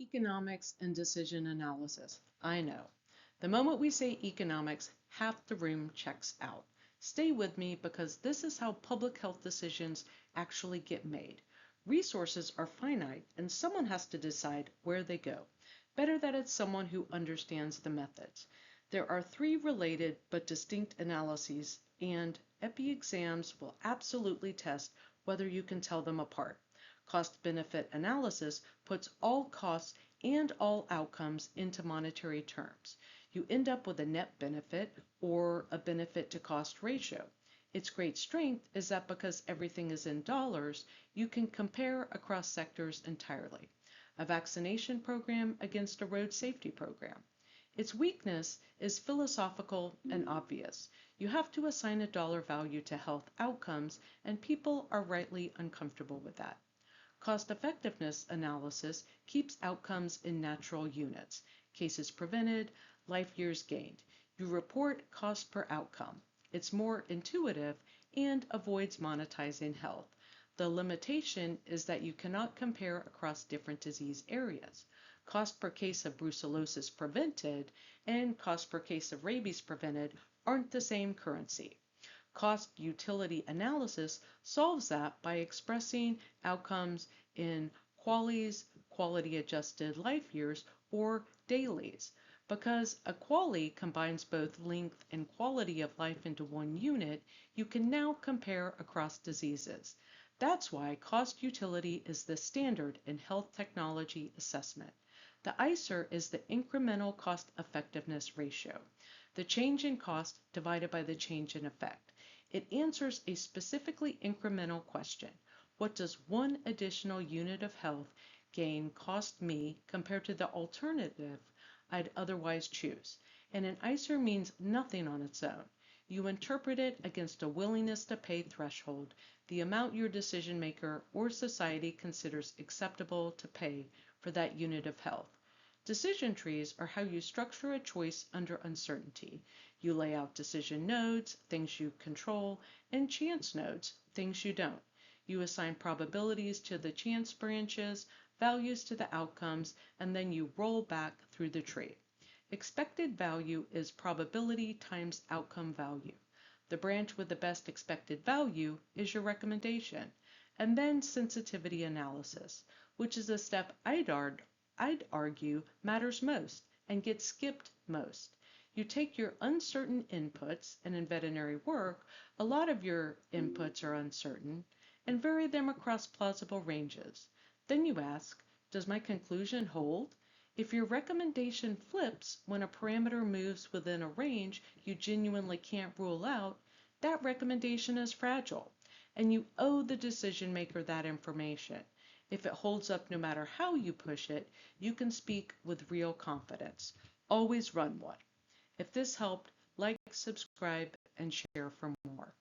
Economics and decision analysis. I know. The moment we say economics, half the room checks out. Stay with me because this is how public health decisions actually get made. Resources are finite and someone has to decide where they go. Better that it's someone who understands the methods. There are three related but distinct analyses, and EPI exams will absolutely test whether you can tell them apart. Cost-benefit analysis puts all costs and all outcomes into monetary terms. You end up with a net benefit or a benefit to cost ratio. Its great strength is that because everything is in dollars, you can compare across sectors entirely. A vaccination program against a road safety program. Its weakness is philosophical and obvious. You have to assign a dollar value to health outcomes, and people are rightly uncomfortable with that. Cost-effectiveness analysis keeps outcomes in natural units, cases prevented, life years gained. You report cost per outcome. It's more intuitive and avoids monetizing health. The limitation is that you cannot compare across different disease areas. Cost per case of brucellosis prevented and cost per case of rabies prevented aren't the same currency. Cost-utility analysis solves that by expressing outcomes in QALYs, quality-adjusted life years, or dailies. Because a QALY combines both length and quality of life into one unit, you can now compare across diseases. That's why cost-utility is the standard in health technology assessment. The ICER is the incremental cost-effectiveness ratio, the change in cost divided by the change in effect. It answers a specifically incremental question. What does one additional unit of health gain cost me compared to the alternative I'd otherwise choose? And an ICER means nothing on its own. You interpret it against a willingness to pay threshold, the amount your decision maker or society considers acceptable to pay for that unit of health. Decision trees are how you structure a choice under uncertainty. You lay out decision nodes, things you control, and chance nodes, things you don't. You assign probabilities to the chance branches, values to the outcomes, and then you roll back through the tree. Expected value is probability times outcome value. The branch with the best expected value is your recommendation. And then sensitivity analysis, which is a step I'd argue matters most and gets skipped most. You take your uncertain inputs, and in veterinary work, a lot of your inputs are uncertain, and vary them across plausible ranges. Then you ask, does my conclusion hold? If your recommendation flips when a parameter moves within a range you genuinely can't rule out, that recommendation is fragile, and you owe the decision maker that information. If it holds up no matter how you push it, you can speak with real confidence. Always run one. If this helped, like, subscribe, and share for more.